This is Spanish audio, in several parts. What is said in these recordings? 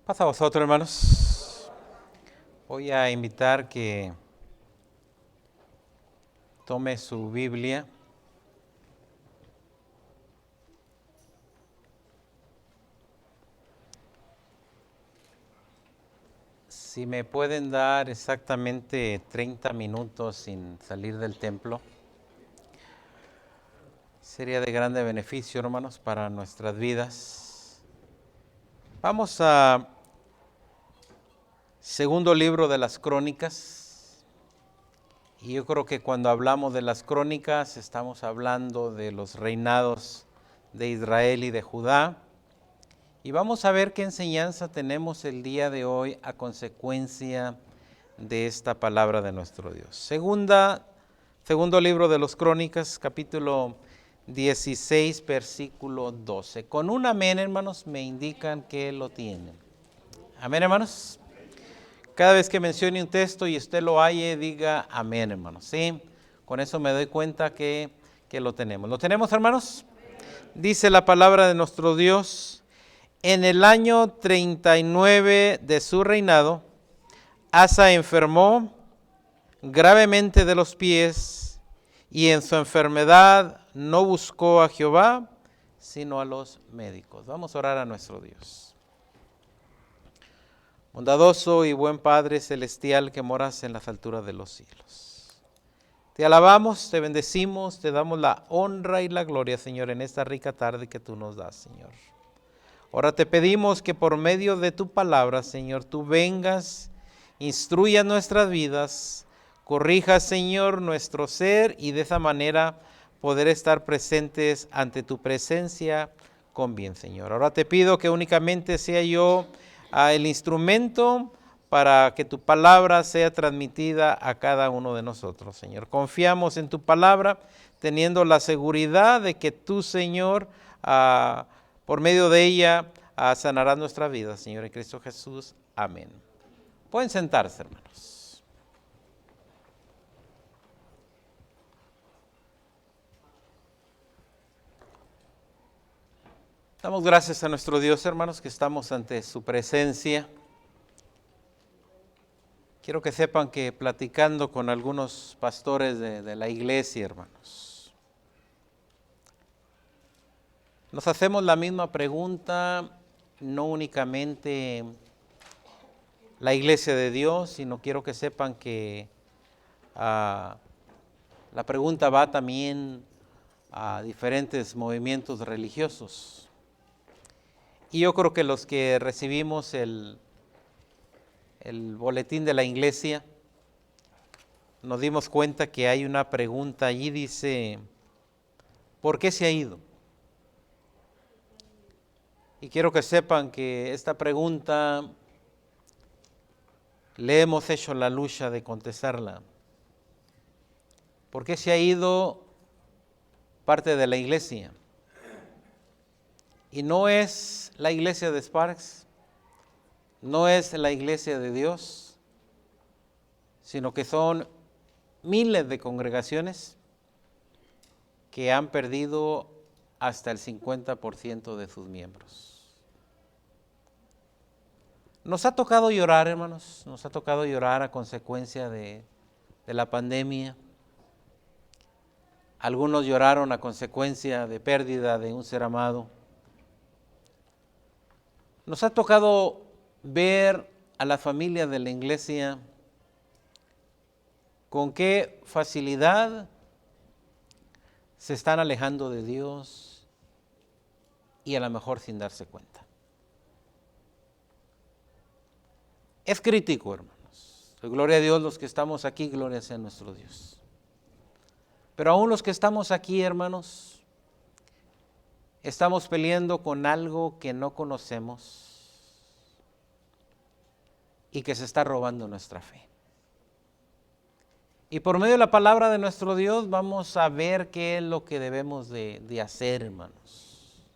Pasa a vosotros, hermanos. Voy a invitar que tome su Biblia. Si me pueden dar exactamente 30 minutos sin salir del templo, sería de grande beneficio, hermanos, para nuestras vidas. Vamos a segundo libro de las Crónicas. Y yo creo que cuando hablamos de las Crónicas estamos hablando de los reinados de Israel y de Judá. Y vamos a ver qué enseñanza tenemos el día de hoy a consecuencia de esta palabra de nuestro Dios. Segundo libro de los Crónicas, capítulo 16, versículo 12. Con un amén, hermanos, me indican que lo tienen. Amén, hermanos. Cada vez que mencione un texto y usted lo halle, diga amén, hermanos. ¿Sí? Con eso me doy cuenta que lo tenemos. ¿Lo tenemos, hermanos? Dice la palabra de nuestro Dios: en el año 39 de su reinado, Asa enfermó gravemente de los pies, y en su enfermedad no buscó a Jehová, sino a los médicos. Vamos a orar a nuestro Dios. Bondadoso y buen Padre celestial que moras en las alturas de los cielos, te alabamos, te bendecimos, te damos la honra y la gloria, Señor, en esta rica tarde que tú nos das, Señor. Ahora te pedimos que por medio de tu palabra, Señor, tú vengas, instruyas nuestras vidas, corrijas, Señor, nuestro ser, y de esa manera poder estar presentes ante tu presencia con bien, Señor. Ahora te pido que únicamente sea yo el instrumento para que tu palabra sea transmitida a cada uno de nosotros, Señor. Confiamos en tu palabra, teniendo la seguridad de que tú, Señor, por medio de ella sanarás nuestra vida, Señor, en Cristo Jesús. Amén. Pueden sentarse, hermanos. Damos gracias a nuestro Dios, hermanos, que estamos ante su presencia. Quiero que sepan que platicando con algunos pastores de la iglesia, hermanos, nos hacemos la misma pregunta, no únicamente la iglesia de Dios, sino quiero que sepan que la pregunta va también a diferentes movimientos religiosos. Y yo creo que los que recibimos el boletín de la iglesia, nos dimos cuenta que hay una pregunta allí, dice: ¿por qué se ha ido? Y quiero que sepan que esta pregunta le hemos hecho la lucha de contestarla. ¿Por qué se ha ido parte de la iglesia? Y no es la iglesia de Sparks, no es la iglesia de Dios, sino que son miles de congregaciones que han perdido hasta el 50% de sus miembros. Nos ha tocado llorar, hermanos, nos ha tocado llorar a consecuencia de la pandemia. Algunos lloraron a consecuencia de pérdida de un ser amado. Nos ha tocado ver a la familia de la iglesia con qué facilidad se están alejando de Dios y a lo mejor sin darse cuenta. Es crítico, hermanos. Gloria a Dios los que estamos aquí, gloria sea a nuestro Dios. Pero aún los que estamos aquí, hermanos, estamos peleando con algo que no conocemos y que se está robando nuestra fe. Y por medio de la palabra de nuestro Dios vamos a ver qué es lo que debemos de hacer, hermanos.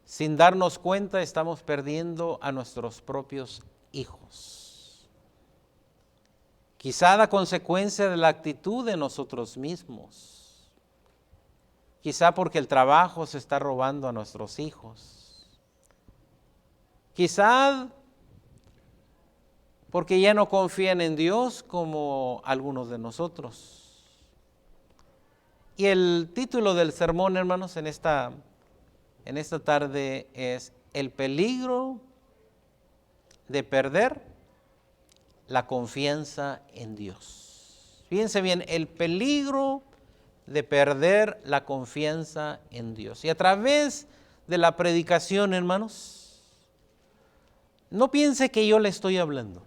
Sin darnos cuenta estamos perdiendo a nuestros propios hijos. Quizá a consecuencia de la actitud de nosotros mismos. Quizá porque el trabajo se está robando a nuestros hijos. Quizá porque ya no confían en Dios como algunos de nosotros. Y el título del sermón, hermanos, en esta tarde es el peligro de perder la confianza en Dios. Fíjense bien, el peligro de perder la confianza en Dios. Y a través de la predicación, hermanos, no piense que yo le estoy hablando.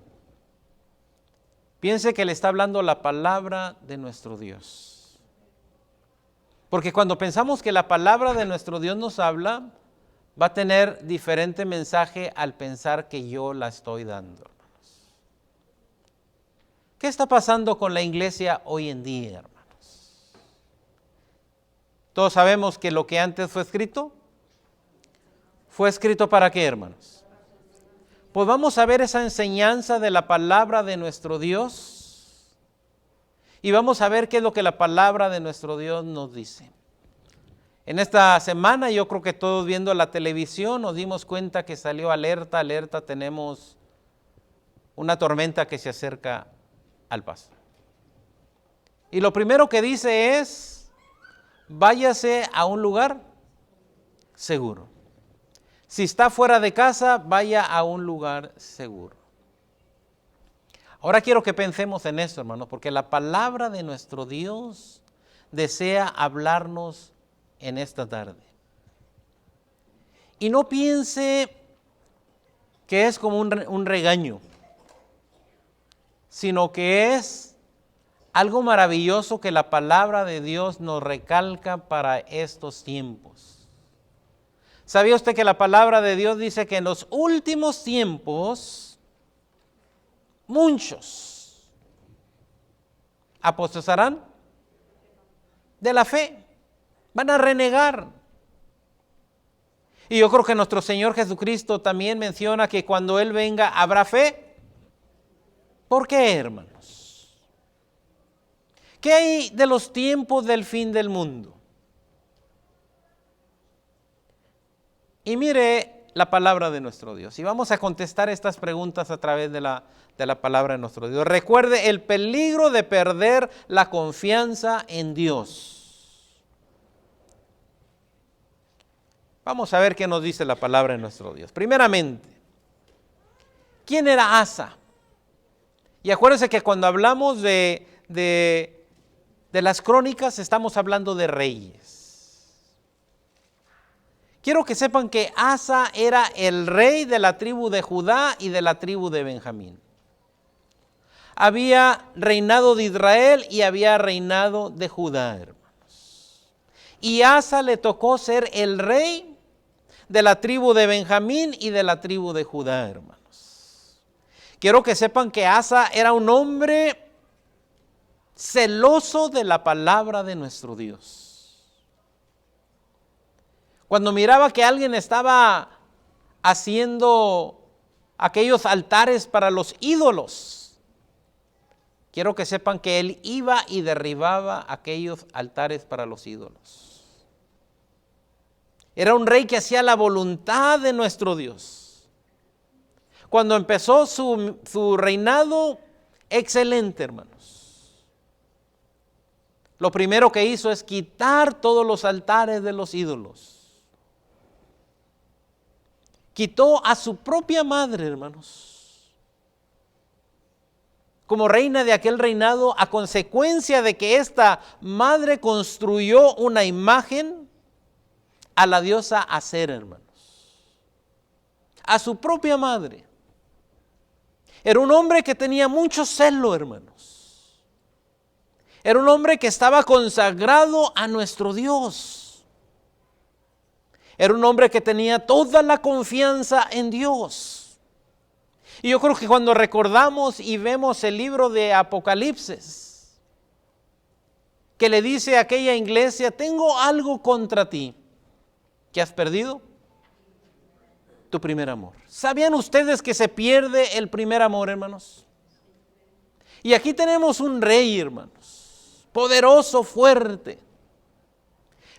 Piense que le está hablando la palabra de nuestro Dios. Porque cuando pensamos que la palabra de nuestro Dios nos habla, va a tener diferente mensaje al pensar que yo la estoy dando, hermanos. ¿Qué está pasando con la iglesia hoy en día, hermanos? Todos sabemos que lo que antes fue escrito ¿para qué, hermanos? Pues vamos a ver esa enseñanza de la palabra de nuestro Dios y vamos a ver qué es lo que la palabra de nuestro Dios nos dice. En esta semana yo creo que todos viendo la televisión nos dimos cuenta que salió alerta, tenemos una tormenta que se acerca al paso. Y lo primero que dice es, váyase a un lugar seguro. Si está fuera de casa, vaya a un lugar seguro. Ahora quiero que pensemos en esto, hermanos, porque la palabra de nuestro Dios desea hablarnos en esta tarde. Y no piense que es como un regaño, sino que es algo maravilloso que la palabra de Dios nos recalca para estos tiempos. ¿Sabía usted que la palabra de Dios dice que en los últimos tiempos muchos apostatarán de la fe? Van a renegar. Y yo creo que nuestro Señor Jesucristo también menciona que cuando Él venga habrá fe. ¿Por qué, hermanos? ¿Qué hay de los tiempos del fin del mundo? Y mire la palabra de nuestro Dios. Y vamos a contestar estas preguntas a través de la palabra de nuestro Dios. Recuerde el peligro de perder la confianza en Dios. Vamos a ver qué nos dice la palabra de nuestro Dios. Primeramente, ¿quién era Asa? Y acuérdense que cuando hablamos de las crónicas estamos hablando de reyes. Quiero que sepan que Asa era el rey de la tribu de Judá y de la tribu de Benjamín. Había reinado de Israel y había reinado de Judá, hermanos. Y a Asa le tocó ser el rey de la tribu de Benjamín y de la tribu de Judá, hermanos. Quiero que sepan que Asa era un hombre celoso de la palabra de nuestro Dios. Cuando miraba que alguien estaba haciendo aquellos altares para los ídolos, quiero que sepan que él iba y derribaba aquellos altares para los ídolos. Era un rey que hacía la voluntad de nuestro Dios. Cuando empezó su reinado, excelente, hermanos. Lo primero que hizo es quitar todos los altares de los ídolos. Quitó a su propia madre, hermanos, como reina de aquel reinado, a consecuencia de que esta madre construyó una imagen a la diosa Acera, hermanos. A su propia madre. Era un hombre que tenía mucho celo, hermanos. Era un hombre que estaba consagrado a nuestro Dios. Era un hombre que tenía toda la confianza en Dios. Y yo creo que cuando recordamos y vemos el libro de Apocalipsis, que le dice a aquella iglesia, tengo algo contra ti, que has perdido tu primer amor. ¿Sabían ustedes que se pierde el primer amor, hermanos? Y aquí tenemos un rey, hermanos, poderoso, fuerte.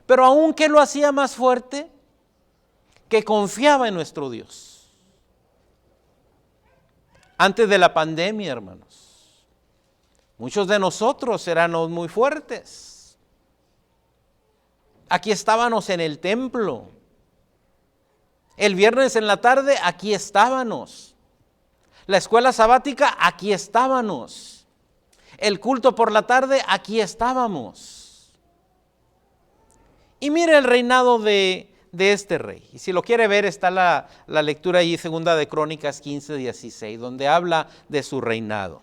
Pero aún que lo hacía más fuerte, que confiaba en nuestro Dios. Antes de la pandemia, hermanos, muchos de nosotros éramos muy fuertes. Aquí estábamos en el templo. El viernes en la tarde, aquí estábamos. La escuela sabática, aquí estábamos. El culto por la tarde, aquí estábamos. Y mire el reinado de este rey. Y si lo quiere ver, está la lectura ahí, segunda de Crónicas 15:16, donde habla de su reinado.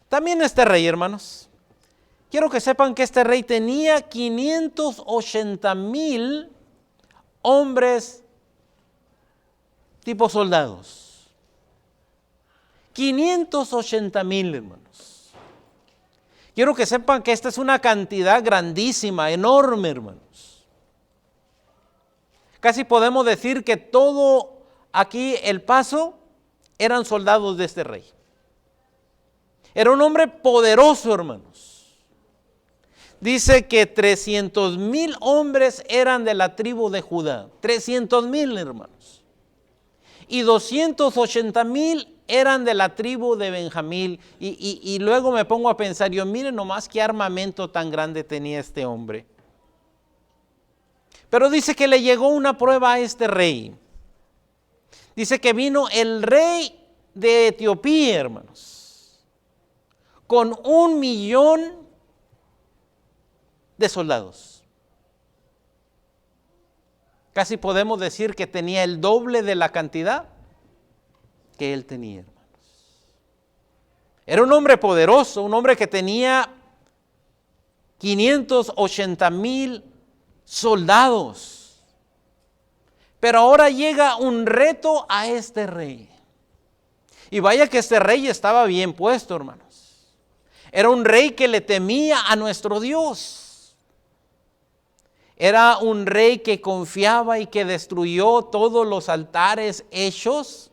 También este rey, hermanos, quiero que sepan que este rey tenía 580,000 hombres tipo soldados. 580,000, hermanos. Quiero que sepan que esta es una cantidad grandísima, enorme, hermanos. Casi podemos decir que todo aquí El Paso eran soldados de este rey. Era un hombre poderoso, hermanos. Dice que 300,000 hombres eran de la tribu de Judá. 300,000, hermanos. Y 280,000 eran de la tribu de Benjamín. Y luego me pongo a pensar, yo miren nomás qué armamento tan grande tenía este hombre. Pero dice que le llegó una prueba a este rey. Dice que vino el rey de Etiopía, hermanos, con 1,000,000 de soldados. Casi podemos decir que tenía el doble de la cantidad que él tenía, hermanos. Era un hombre poderoso, un hombre que tenía 580,000 soldados. Pero ahora llega un reto a este rey. Y vaya que este rey estaba bien puesto, hermanos. Era un rey que le temía a nuestro Dios. Era un rey que confiaba y que destruyó todos los altares hechos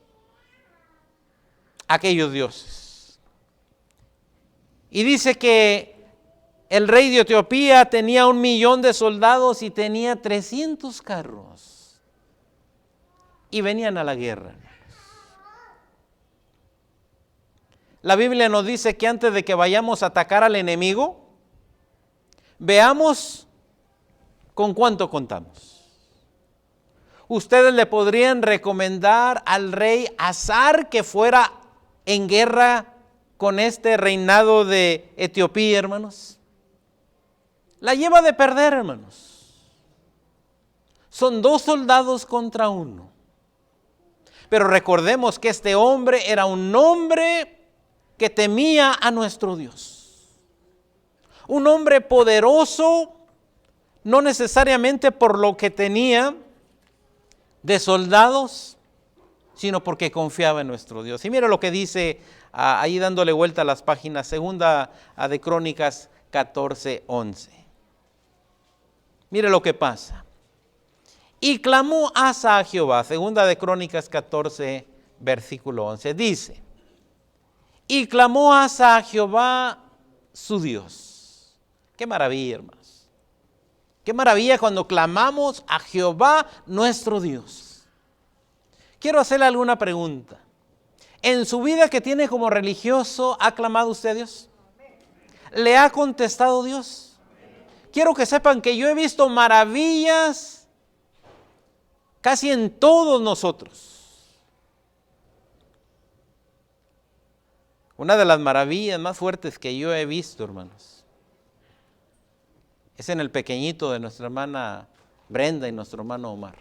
a aquellos dioses. Y dice que el rey de Etiopía tenía 1,000,000 de soldados y tenía 300 carros. Y venían a la guerra. La Biblia nos dice que antes de que vayamos a atacar al enemigo, veamos con cuánto contamos. Ustedes le podrían recomendar al rey Azar que fuera en guerra con este reinado de Etiopía, hermanos. La lleva de perder, hermanos. Son 2 soldados contra 1. Pero recordemos que este hombre era un hombre que temía a nuestro Dios. Un hombre poderoso, no necesariamente por lo que tenía de soldados, sino porque confiaba en nuestro Dios. Y mira lo que dice ahí dándole vuelta a las páginas, segunda de Crónicas 14:11. Mire lo que pasa. Y clamó Asa a Jehová, segunda de Crónicas 14, versículo 11. Dice, y clamó Asa a Jehová su Dios. Qué maravilla, hermanos. Qué maravilla cuando clamamos a Jehová nuestro Dios. Quiero hacerle alguna pregunta. ¿En su vida que tiene como religioso ha clamado usted a Dios? ¿Le ha contestado Dios? Quiero que sepan que yo he visto maravillas casi en todos nosotros. Una de las maravillas más fuertes que yo he visto, hermanos, es en el pequeñito de nuestra hermana Brenda y nuestro hermano Omar.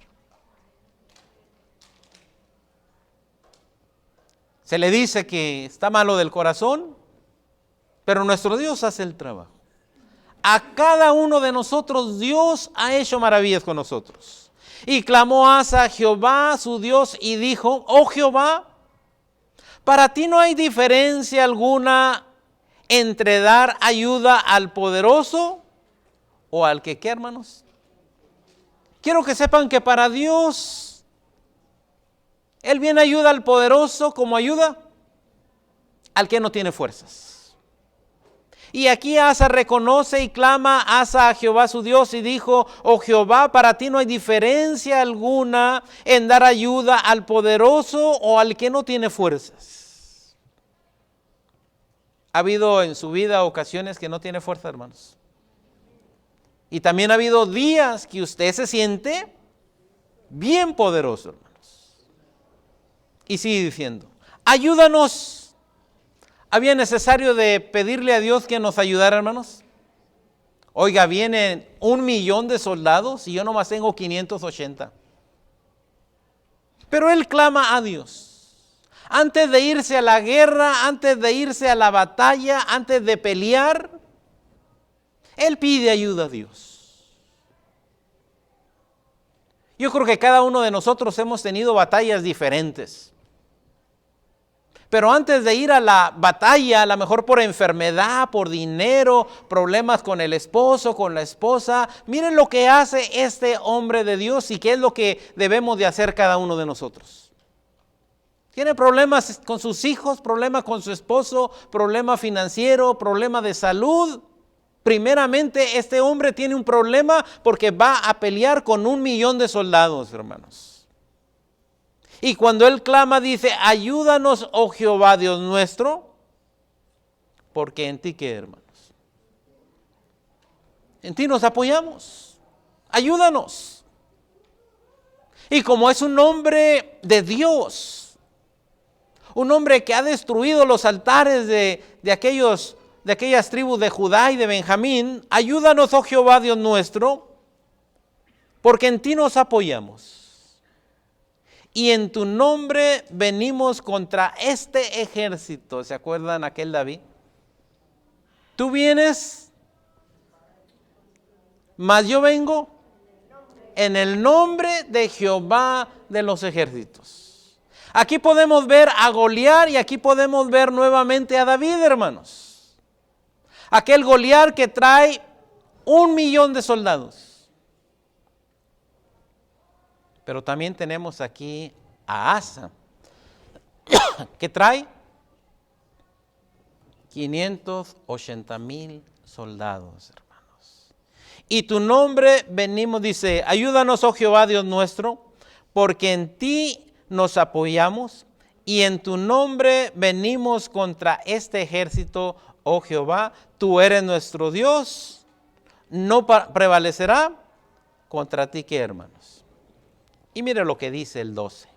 Se le dice que está malo del corazón, pero nuestro Dios hace el trabajo. A cada uno de nosotros Dios ha hecho maravillas con nosotros. Y clamó Asa a Jehová su Dios y dijo, oh Jehová, para ti no hay diferencia alguna entre dar ayuda al poderoso o al que, ¿qué, hermanos? Quiero que sepan que para Dios, Él bien ayuda al poderoso como ayuda al que no tiene fuerzas. Y aquí Asa reconoce y clama Asa a Jehová su Dios y dijo: oh Jehová, para ti no hay diferencia alguna en dar ayuda al poderoso o al que no tiene fuerzas. ¿Ha habido en su vida ocasiones que no tiene fuerza, hermanos? Y también ha habido días que usted se siente bien poderoso, hermanos. Y sigue diciendo: ayúdanos. ¿Había necesario de pedirle a Dios que nos ayudara, hermanos? Oiga, vienen 1,000,000 de soldados y yo nomás tengo 580. Pero él clama a Dios. Antes de irse a la guerra, antes de irse a la batalla, antes de pelear, él pide ayuda a Dios. Yo creo que cada uno de nosotros hemos tenido batallas diferentes. Pero antes de ir a la batalla, a lo mejor por enfermedad, por dinero, problemas con el esposo, con la esposa, miren lo que hace este hombre de Dios y qué es lo que debemos de hacer cada uno de nosotros. Tiene problemas con sus hijos, problemas con su esposo, problema financiero, problema de salud. Primeramente, este hombre tiene un problema porque va a pelear con 1,000,000 de soldados, hermanos. Y cuando él clama, dice: ayúdanos, oh Jehová Dios nuestro, porque en ti, ¿qué, hermanos? En ti nos apoyamos. Ayúdanos. Y como es un hombre de Dios, un hombre que ha destruido los altares de aquellas tribus de Judá y de Benjamín, ayúdanos, oh Jehová Dios nuestro, porque en ti nos apoyamos. Y en tu nombre venimos contra este ejército. ¿Se acuerdan aquel David? Tú vienes, mas yo vengo en el nombre de Jehová de los ejércitos. Aquí podemos ver a Goliat y aquí podemos ver nuevamente a David, hermanos. Aquel Goliat que trae 1,000,000 de soldados. Pero también tenemos aquí a Asa, que trae 580,000 soldados, hermanos. Y tu nombre venimos, dice: ayúdanos, oh Jehová Dios nuestro, porque en ti nos apoyamos, y en tu nombre venimos contra este ejército, oh Jehová. Tú eres nuestro Dios, no prevalecerá contra ti, ¿qué, hermanos? Y mire lo que dice el 12.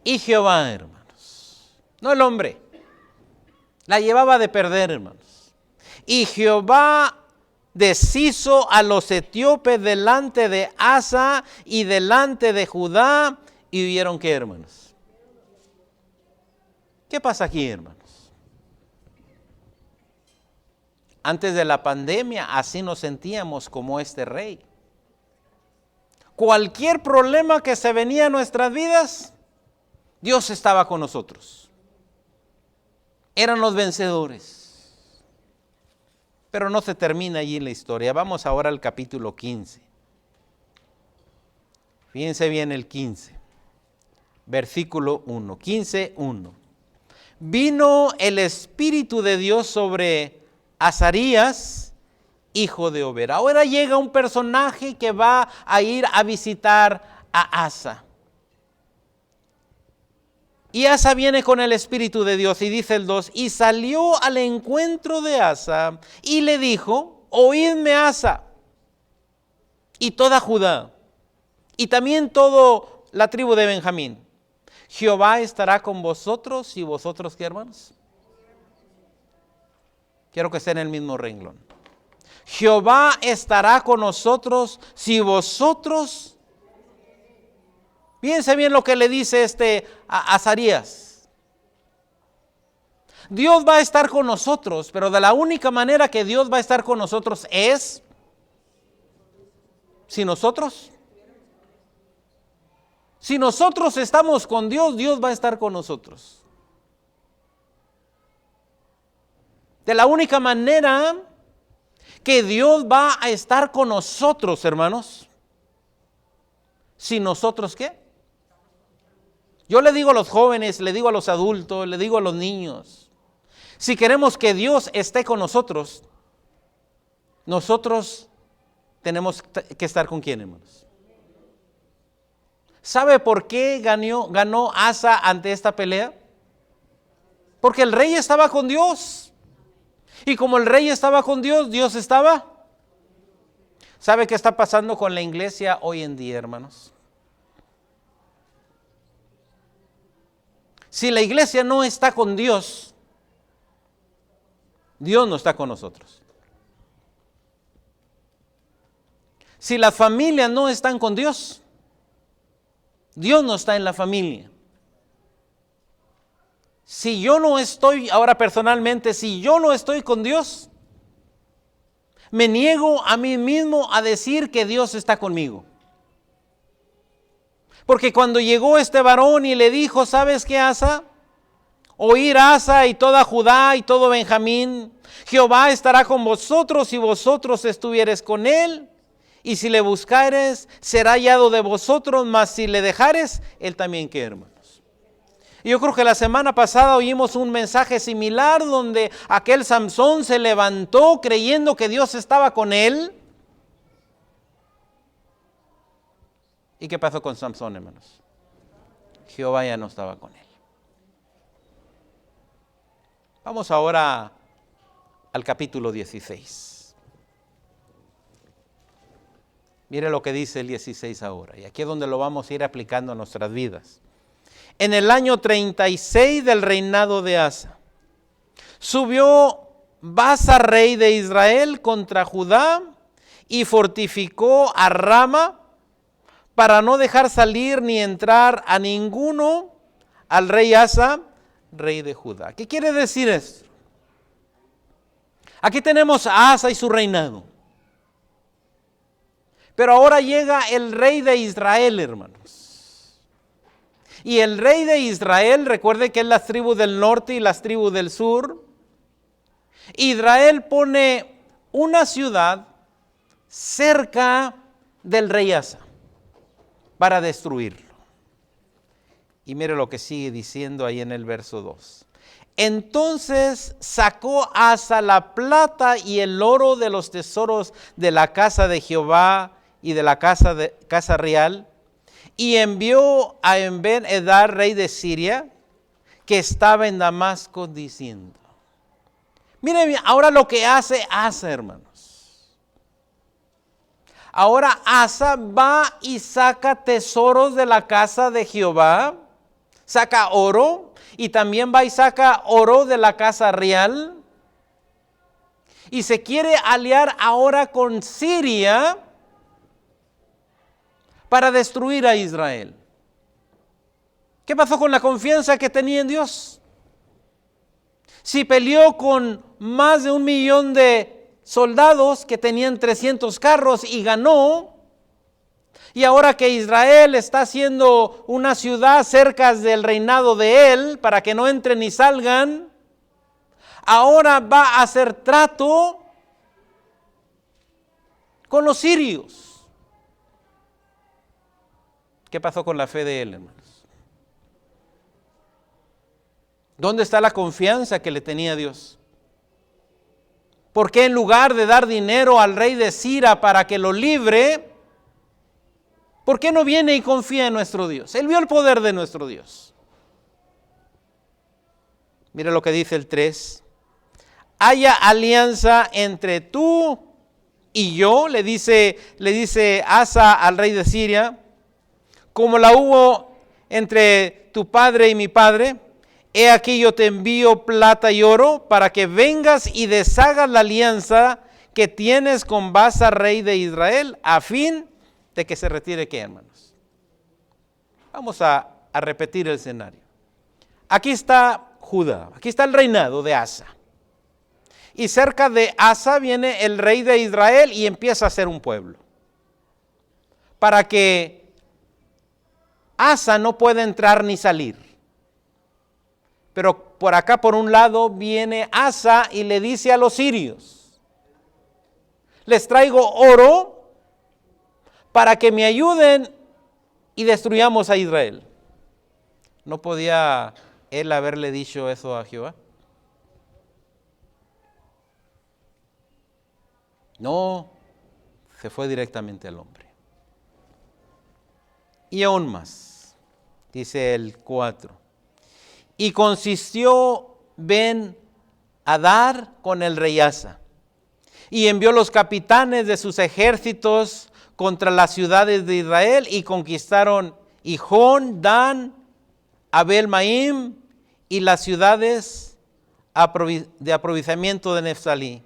Y Jehová, hermanos, no el hombre, la llevaba de perder, hermanos. Y Jehová deshizo a los etíopes delante de Asa y delante de Judá, y huyeron, ¿qué, hermanos? ¿Qué pasa aquí, hermanos? Antes de la pandemia, así nos sentíamos como este rey. Cualquier problema que se venía a nuestras vidas, Dios estaba con nosotros. Eran los vencedores. Pero no se termina allí la historia. Vamos ahora al capítulo 15. Fíjense bien el 15. Versículo 1. 15:1. Vino el Espíritu de Dios sobre Azarías, hijo de Obed. Ahora llega un personaje que va a ir a visitar a Asa. Y Asa viene con el Espíritu de Dios, y dice el 2, y salió al encuentro de Asa y le dijo: oídme, Asa, y toda Judá, y también toda la tribu de Benjamín. Jehová estará con vosotros, y vosotros, ¿qué, hermanos? Quiero que estén en el mismo renglón. Jehová estará con nosotros si vosotros. Fíjense bien lo que le dice a Azarías. Dios va a estar con nosotros, pero de la única manera que Dios va a estar con nosotros es si nosotros estamos con Dios, Dios va a estar con nosotros. De la única manera que Dios va a estar con nosotros, hermanos, si nosotros, ¿qué? Yo le digo a los jóvenes, le digo a los adultos, le digo a los niños: Si queremos que Dios esté con nosotros, nosotros tenemos que estar con quién, hermanos. ¿Sabe por qué ganó Asa ante esta pelea? Porque el rey estaba con Dios. Y como el rey estaba con Dios, Dios estaba. ¿Sabe qué está pasando con la iglesia hoy en día, hermanos? Si la iglesia no está con Dios, Dios no está con nosotros. Si las familias no están con Dios, Dios no está en la familia. Si yo no estoy, ahora personalmente, si yo no estoy con Dios, me niego a mí mismo a decir que Dios está conmigo. Porque cuando llegó este varón y le dijo, ¿sabes qué, Asa? Oír Asa y toda Judá y todo Benjamín, Jehová estará con vosotros y vosotros estuviereis con él. Y si le buscares, será hallado de vosotros, mas si le dejares, él también que, hermanos. Y yo creo que la semana pasada oímos un mensaje similar donde aquel Samsón se levantó creyendo que Dios estaba con él. ¿Y qué pasó con Samsón, hermanos? Jehová ya no estaba con él. Vamos ahora al capítulo 16. Mire lo que dice el 16 ahora. Y aquí es donde lo vamos a ir aplicando a nuestras vidas. En el año 36 del reinado de Asa, subió Baasa, rey de Israel, contra Judá y fortificó a Rama para no dejar salir ni entrar a ninguno al rey Asa, rey de Judá. ¿Qué quiere decir esto? Aquí tenemos a Asa y su reinado. Pero ahora llega el rey de Israel, hermanos. Y el rey de Israel, recuerde que es las tribus del norte y las tribus del sur. Israel pone una ciudad cerca del rey Asa para destruirlo. Y mire lo que sigue diciendo ahí en el verso 2. Entonces sacó Asa la plata y el oro de los tesoros de la casa de Jehová y de la casa real, y envió a Ben-Hadad, rey de Siria, que estaba en Damasco, diciendo. Miren ahora lo que hace Asa, hermanos. Ahora Asa va y saca tesoros de la casa de Jehová, saca oro, y también va y saca oro de la casa real, y se quiere aliar ahora con Siria para destruir a Israel. ¿Qué pasó con la confianza que tenía en Dios? Si peleó con más de 1,000,000 de soldados que tenían 300 carros y ganó, y ahora que Israel está haciendo una ciudad cerca del reinado de él para que no entren ni salgan, ahora va a hacer trato con los sirios. ¿Qué pasó con la fe de él, hermanos? ¿Dónde está la confianza que le tenía a Dios? ¿Por qué en lugar de dar dinero al rey de Siria para que lo libre, por qué no viene y confía en nuestro Dios? Él vio el poder de nuestro Dios. Mira lo que dice el 3. Haya alianza entre tú y yo, le dice Asa al rey de Siria, como la hubo entre tu padre y mi padre. He aquí yo te envío plata y oro para que vengas y deshagas la alianza que tienes con Baasa, rey de Israel, a fin de que se retire. ¿Qué, hermanos? Vamos a repetir el escenario. Aquí está Judá, aquí está el reinado de Asa. Y cerca de Asa viene el rey de Israel y empieza a ser un pueblo. Para que Asa no pueda entrar ni salir. Pero por acá, por un lado, viene Asa y le dice a los sirios: les traigo oro para que me ayuden y destruyamos a Israel. ¿No podía él haberle dicho eso a Jehová? No, se fue directamente al hombre. Y aún más, dice el 4. Y consistió Ben-Hadad con el rey Asa, y envió los capitanes de sus ejércitos contra las ciudades de Israel, y conquistaron Hijón, Dan, Abel-Maim y las ciudades de aprovechamiento de Neftalí.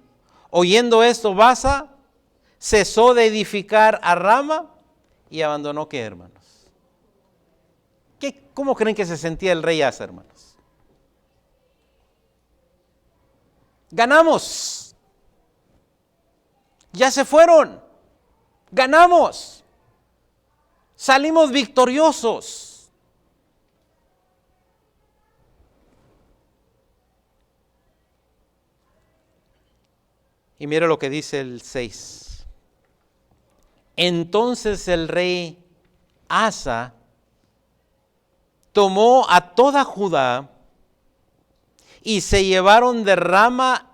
Oyendo esto, Baasa cesó de edificar a Rama y abandonó, ¿qué, hermanos? ¿Cómo creen que se sentía el rey Asa, hermanos? Ganamos. Ya se fueron. Ganamos. Salimos victoriosos. Y mire lo que dice el 6. Entonces el rey Asa tomó a toda Judá y se llevaron de Rama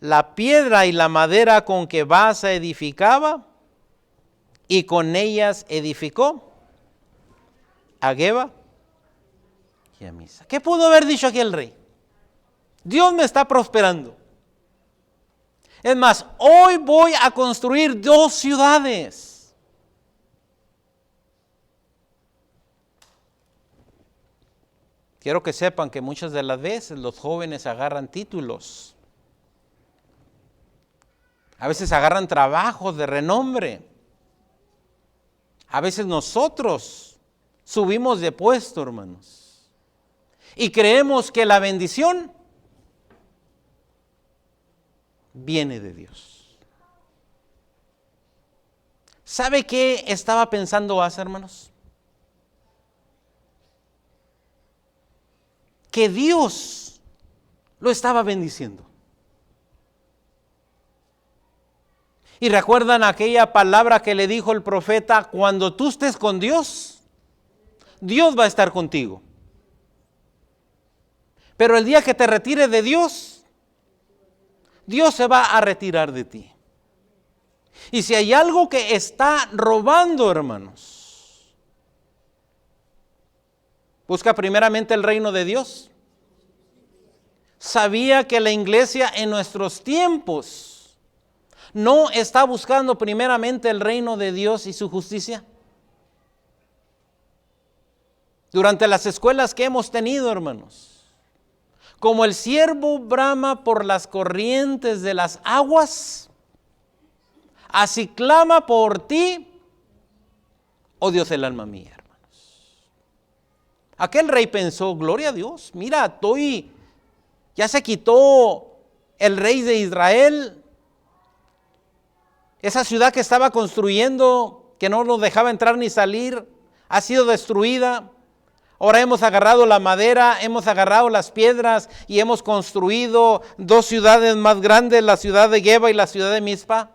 la piedra y la madera con que Baasa edificaba, y con ellas edificó a Geba y a Misa. ¿Qué pudo haber dicho aquí el rey? Dios me está prosperando. Es más, hoy voy a construir 2 ciudades. Quiero que sepan que muchas de las veces los jóvenes agarran títulos. A veces agarran trabajos de renombre. A veces nosotros subimos de puesto, hermanos. Y creemos que la bendición viene de Dios. ¿Sabe qué estaba pensando Asa, hermanos? Que Dios lo estaba bendiciendo. Y recuerdan aquella palabra que le dijo el profeta: cuando tú estés con Dios, Dios va a estar contigo. Pero el día que te retires de Dios, Dios se va a retirar de ti. Y si hay algo que está robando, hermanos, busca primeramente el reino de Dios. Sabía que la iglesia en nuestros tiempos no está buscando primeramente el reino de Dios y su justicia. Durante las escuelas que hemos tenido, hermanos, como el ciervo brama por las corrientes de las aguas, así clama por ti, oh Dios, el alma mía, hermanos. Aquel rey pensó: gloria a Dios, mira, ya se quitó el rey de Israel. Esa ciudad que estaba construyendo, que no nos dejaba entrar ni salir, ha sido destruida. Ahora hemos agarrado la madera, hemos agarrado las piedras y hemos construido 2 ciudades más grandes, la ciudad de Geba y la ciudad de Mizpa.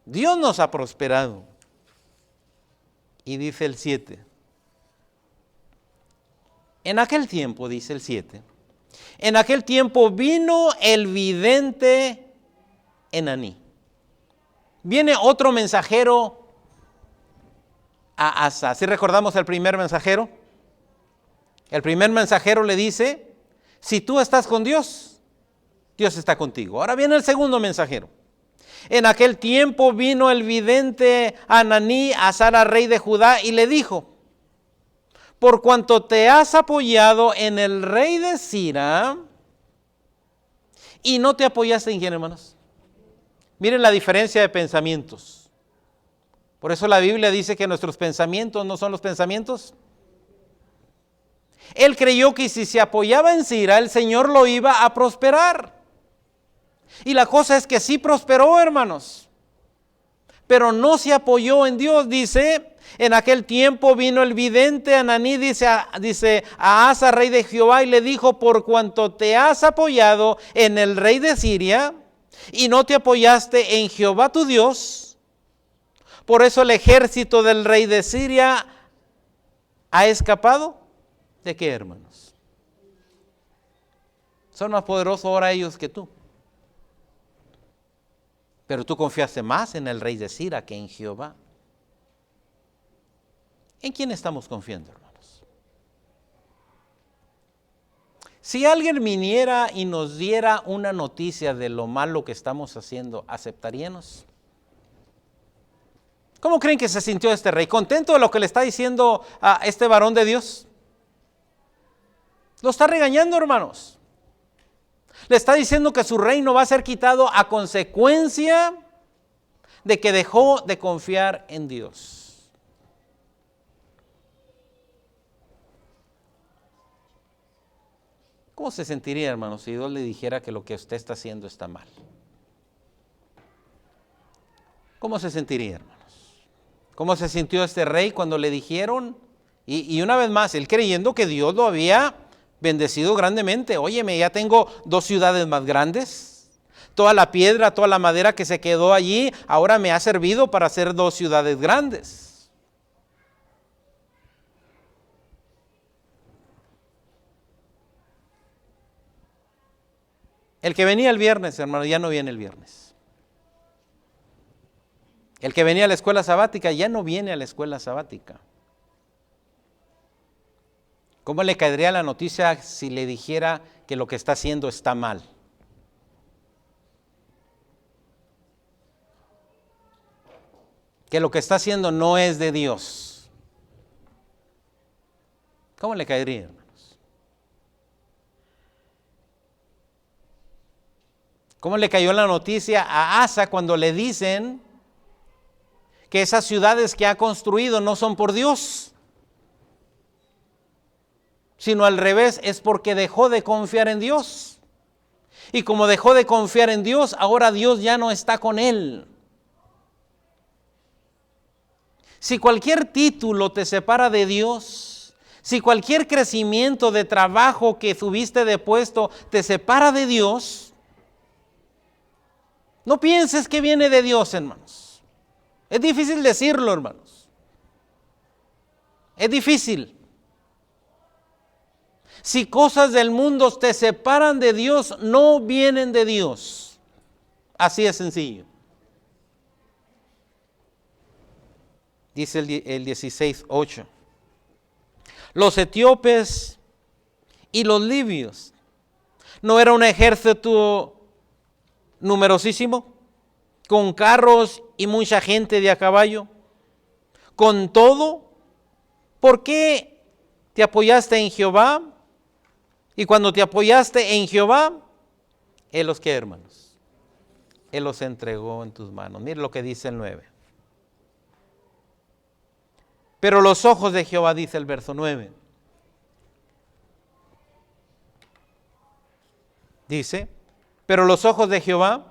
Dios nos ha prosperado. Y dice el 7. En aquel tiempo, dice el 7, en aquel tiempo vino el vidente Enaní. Viene otro mensajero a Asa. ¿Sí recordamos el primer mensajero? El primer mensajero le dice: si tú estás con Dios, Dios está contigo. Ahora viene el segundo mensajero. En aquel tiempo vino el vidente Ananí a Sara, rey de Judá, y le dijo: por cuanto te has apoyado en el rey de Siria, y no te apoyaste en quién, hermanos. Miren la diferencia de pensamientos. Por eso la Biblia dice que nuestros pensamientos no son los pensamientos. Él creyó que si se apoyaba en Siria, el Señor lo iba a prosperar. Y la cosa es que sí prosperó, hermanos. Pero no se apoyó en Dios. Dice: en aquel tiempo vino el vidente Ananí, dice a Asa, rey de Jehová, y le dijo: por cuanto te has apoyado en el rey de Siria y no te apoyaste en Jehová tu Dios, por eso el ejército del rey de Siria ha escapado. ¿De qué, hermanos? Son más poderosos ahora ellos que tú. Pero tú confiaste más en el rey de Siria que en Jehová. ¿En quién estamos confiando, hermanos? Si alguien viniera y nos diera una noticia de lo malo que estamos haciendo, ¿aceptaríamos? ¿Cómo creen que se sintió este rey? ¿Contento de lo que le está diciendo a este varón de Dios? Lo está regañando, hermanos. Le está diciendo que su reino va a ser quitado a consecuencia de que dejó de confiar en Dios. ¿Cómo se sentiría, hermanos, si Dios le dijera que lo que usted está haciendo está mal? ¿Cómo se sentiría, hermanos? ¿Cómo se sintió este rey cuando le dijeron? Y una vez más, él creyendo que Dios lo había bendecido grandemente. Óyeme, ya tengo 2 ciudades más grandes. Toda la piedra, toda la madera que se quedó allí, ahora me ha servido para hacer 2 ciudades grandes. El que venía el viernes, hermano, ya no viene el viernes. El que venía a la escuela sabática ya no viene a la escuela sabática. ¿Cómo le caería la noticia si le dijera que lo que está haciendo está mal? Que lo que está haciendo no es de Dios. ¿Cómo le caería, hermanos? ¿Cómo le cayó la noticia a Asa cuando le dicen que esas ciudades que ha construido no son por Dios, sino al revés, es porque dejó de confiar en Dios? Y como dejó de confiar en Dios, ahora Dios ya no está con él. Si cualquier título te separa de Dios, si cualquier crecimiento de trabajo que tuviste de puesto te separa de Dios, no pienses que viene de Dios, hermanos. Es difícil decirlo, hermanos. Es difícil. Si cosas del mundo te separan de Dios, no vienen de Dios. Así es sencillo. Dice el 16:8. Los etíopes y los libios, ¿no era un ejército numerosísimo, con carros y mucha gente de a caballo? Con todo, ¿por qué te apoyaste en Jehová? Y cuando te apoyaste en Jehová, Él los, ¿qué, hermanos? Él los entregó en tus manos. Mire lo que dice el 9. Pero los ojos de Jehová, dice el verso 9. Dice, pero los ojos de Jehová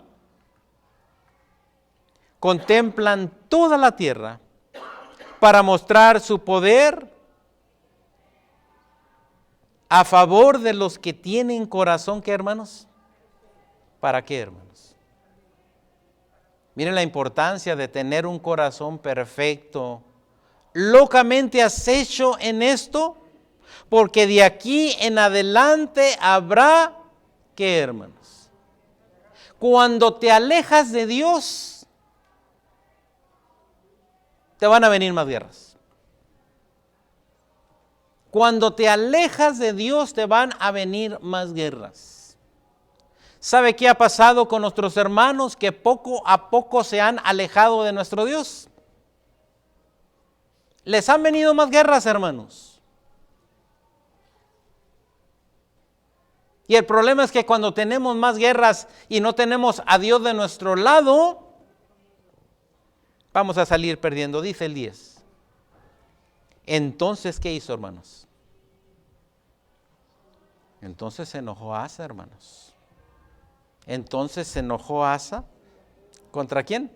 contemplan toda la tierra para mostrar su poder a favor de los que tienen corazón, ¿qué, hermanos? ¿Para qué, hermanos? Miren la importancia de tener un corazón perfecto. ¿Locamente has hecho en esto? Porque de aquí en adelante habrá, ¿qué, hermanos? Cuando te alejas de Dios, te van a venir más guerras. Cuando te alejas de Dios, te van a venir más guerras. ¿Sabe qué ha pasado con nuestros hermanos que poco a poco se han alejado de nuestro Dios? Les han venido más guerras, hermanos. Y el problema es que cuando tenemos más guerras y no tenemos a Dios de nuestro lado, vamos a salir perdiendo. Dice el 10. Entonces, ¿qué hizo, hermanos? Entonces se enojó Asa, hermanos. Entonces se enojó Asa. ¿Contra quién?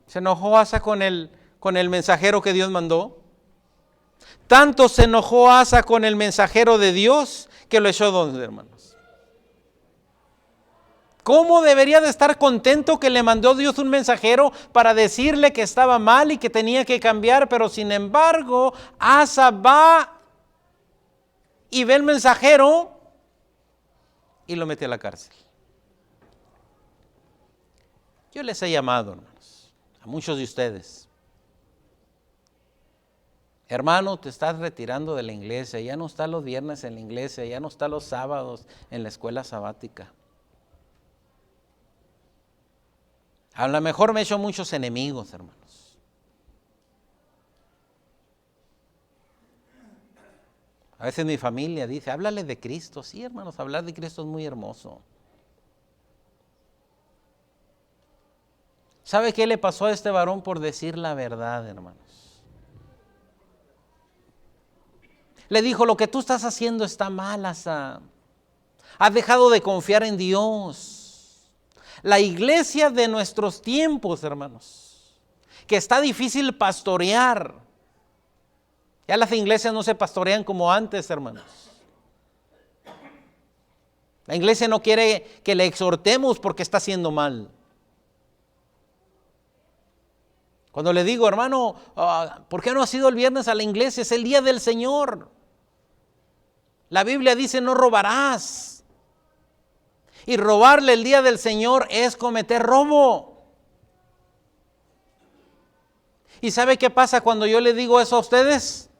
Se enojó Asa con el mensajero que Dios mandó. Tanto se enojó Asa con el mensajero de Dios que lo echó donde, hermanos. ¿Cómo debería de estar contento que le mandó Dios un mensajero para decirle que estaba mal y que tenía que cambiar? Pero sin embargo, Asa va y ve el mensajero y lo mete a la cárcel. Yo les he llamado, hermanos, a muchos de ustedes. Hermano, te estás retirando de la iglesia, ya no estás los viernes en la iglesia, ya no estás los sábados en la escuela sabática. A lo mejor me he hecho muchos enemigos, hermanos. A veces mi familia dice, háblale de Cristo. Sí, hermanos, hablar de Cristo es muy hermoso. ¿Sabe qué le pasó a este varón por decir la verdad, hermanos? Le dijo, lo que tú estás haciendo está mal, Asa. Has dejado de confiar en Dios. La iglesia de nuestros tiempos, hermanos, que está difícil pastorear. Ya las iglesias no se pastorean como antes, hermanos. La iglesia no quiere que le exhortemos porque está haciendo mal. Cuando le digo, hermano, ¿por qué no has ido el viernes a la iglesia? Es el día del Señor. La Biblia dice, no robarás. Y robarle el día del Señor es cometer robo. ¿Y sabe qué pasa cuando yo le digo eso a ustedes?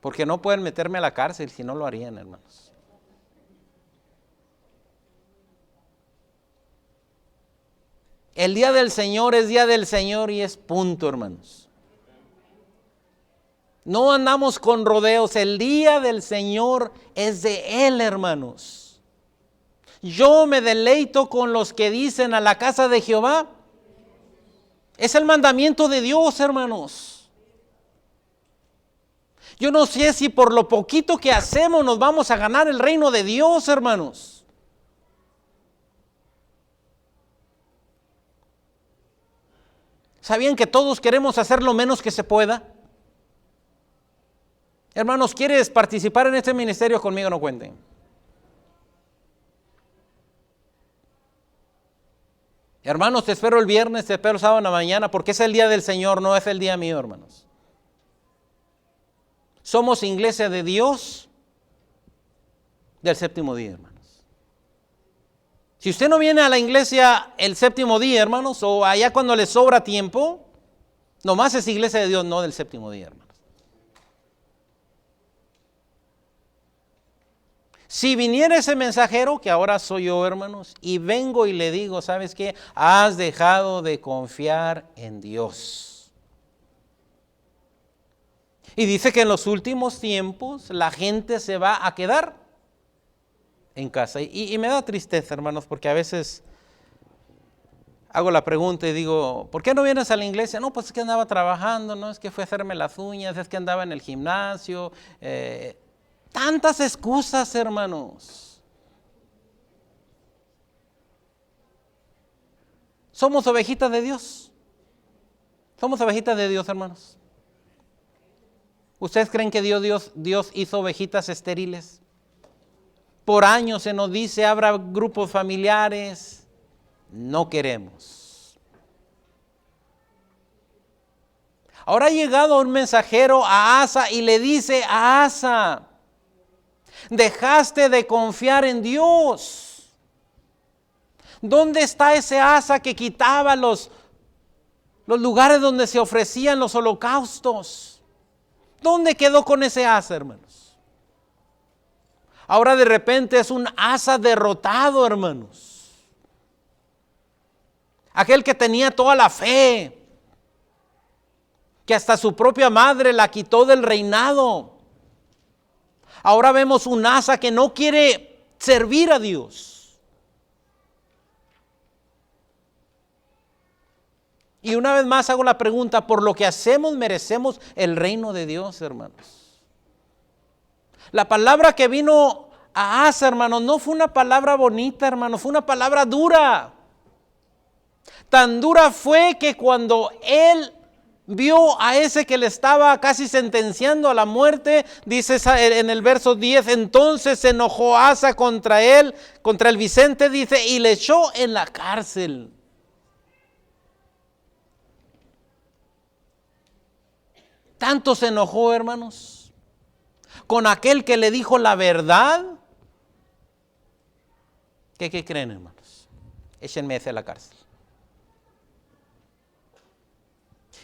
Porque no pueden meterme a la cárcel, si no lo harían, hermanos. El día del Señor es día del Señor y es punto, hermanos. No andamos con rodeos, el día del Señor es de Él, hermanos. Yo me deleito con los que dicen a la casa de Jehová. Es el mandamiento de Dios, hermanos. Yo no sé si por lo poquito que hacemos nos vamos a ganar el reino de Dios, hermanos. ¿Sabían que todos queremos hacer lo menos que se pueda? Hermanos, ¿quieres participar en este ministerio conmigo? No cuenten. Hermanos, te espero el viernes, te espero el sábado en la mañana, porque es el día del Señor, no es el día mío, hermanos. Somos iglesia de Dios del séptimo día, hermanos. Si usted no viene a la iglesia el séptimo día, hermanos, o allá cuando le sobra tiempo, nomás es iglesia de Dios, no del séptimo día, hermanos. Si viniera ese mensajero, que ahora soy yo, hermanos, y vengo y le digo, ¿sabes qué? Has dejado de confiar en Dios. Y dice que en los últimos tiempos la gente se va a quedar en casa. Y me da tristeza, hermanos, porque a veces hago la pregunta y digo, ¿por qué no vienes a la iglesia? No, pues es que andaba trabajando, no es que fue a hacerme las uñas, es que andaba en el gimnasio. Tantas excusas, hermanos. Somos ovejitas de Dios. Somos ovejitas de Dios, hermanos. ¿Ustedes creen que Dios hizo ovejitas estériles? Por años se nos dice, habrá grupos familiares. No queremos. Ahora ha llegado un mensajero a Asa y le dice a Asa, dejaste de confiar en Dios. ¿Dónde está ese Asa que quitaba los lugares donde se ofrecían los holocaustos? ¿Dónde quedó con ese Asa, hermanos? Ahora de repente es un Asa derrotado, hermanos. Aquel que tenía toda la fe, que hasta su propia madre la quitó del reinado. Ahora vemos un Asa que no quiere servir a Dios. Y una vez más hago la pregunta, ¿por lo que hacemos merecemos el reino de Dios, hermanos? La palabra que vino a Asa, hermanos, no fue una palabra bonita, hermanos, fue una palabra dura. Tan dura fue que cuando él vio a ese que le estaba casi sentenciando a la muerte, dice en el verso 10, entonces se enojó Asa contra él, contra el Vicente, dice, y le echó en la cárcel. Tanto se enojó, hermanos, con aquel que le dijo la verdad, ¿qué creen, hermanos? échenme hacia la cárcel.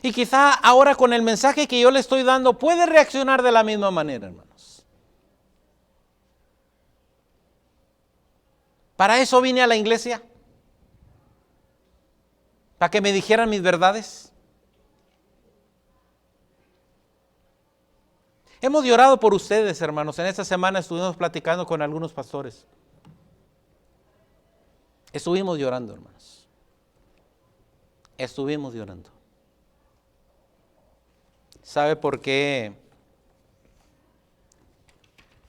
Y quizá ahora con el mensaje que yo le estoy dando puede reaccionar de la misma manera, hermanos. Para eso vine a la iglesia, para que me dijeran mis verdades. Hemos llorado por ustedes, hermanos. En esta semana estuvimos platicando con algunos pastores. Estuvimos llorando, hermanos. Estuvimos llorando. ¿Sabe por qué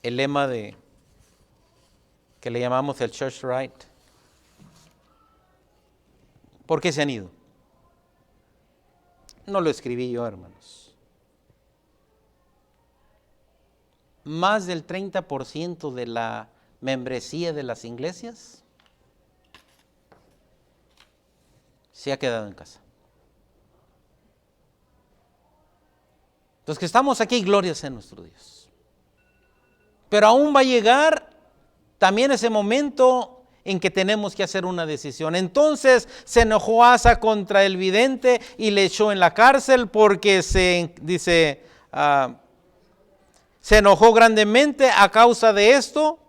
el lema que le llamamos el Church Right? ¿Por qué se han ido? No lo escribí yo, hermanos. Más del 30% de la membresía de las iglesias se ha quedado en casa. Los que estamos aquí, glorias en nuestro Dios. Pero aún va a llegar también ese momento en que tenemos que hacer una decisión. Entonces se enojó Asa contra el vidente y le echó en la cárcel porque se enojó grandemente a causa de esto,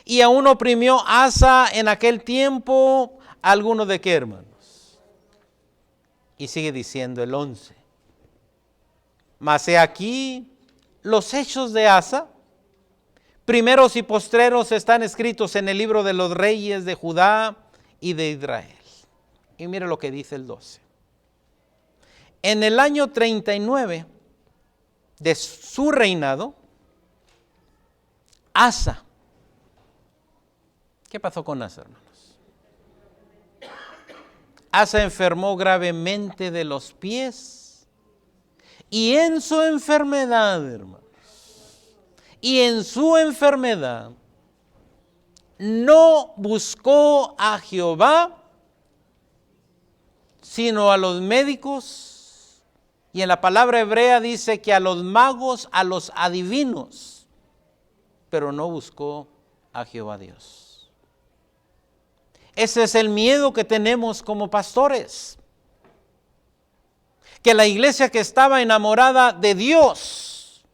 y aún oprimió Asa en aquel tiempo a algunos de qué, hermanos. Y sigue diciendo el 11. Mas he aquí los hechos de Asa, primeros y postreros, están escritos en el libro de los reyes de Judá y de Israel. Y mire lo que dice el 12. En el año 39 de su reinado, Asa. ¿Qué pasó con Asa, hermanos? Asa enfermó gravemente de los pies, y en su enfermedad, hermanos, no buscó a Jehová, sino a los médicos, y en la palabra hebrea dice que a los magos, a los adivinos, pero no buscó a Jehová Dios. Ese es el miedo que tenemos como pastores. Que la iglesia que estaba enamorada de Dios,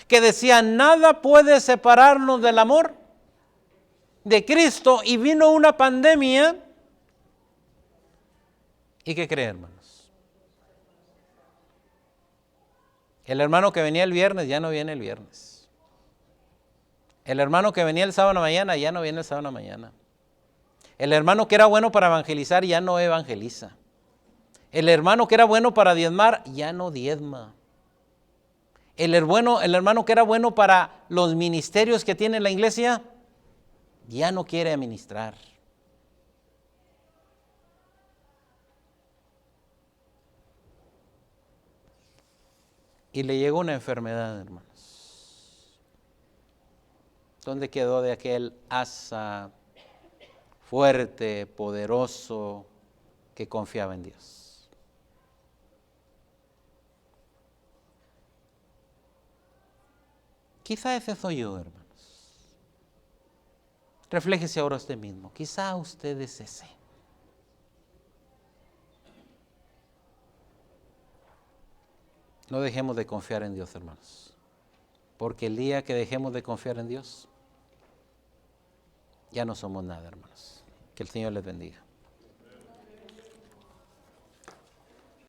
que decía nada puede separarnos del amor de Cristo, y vino una pandemia, ¿y qué creen, hermanos? El hermano que venía el viernes ya no viene el viernes. El hermano que venía el sábado mañana ya no viene el sábado mañana. El hermano que era bueno para evangelizar ya no evangeliza. El hermano que era bueno para diezmar ya no diezma. El hermano que era bueno para los ministerios que tiene la iglesia ya no quiere administrar. Y le llegó una enfermedad, hermanos. ¿Dónde quedó de aquel Asa fuerte, poderoso, que confiaba en Dios? Quizá ese soy yo, hermanos. Refléjese ahora usted mismo. Quizá usted es ese. No dejemos de confiar en Dios, hermanos. Porque el día que dejemos de confiar en Dios, ya no somos nada, hermanos. Que el Señor les bendiga.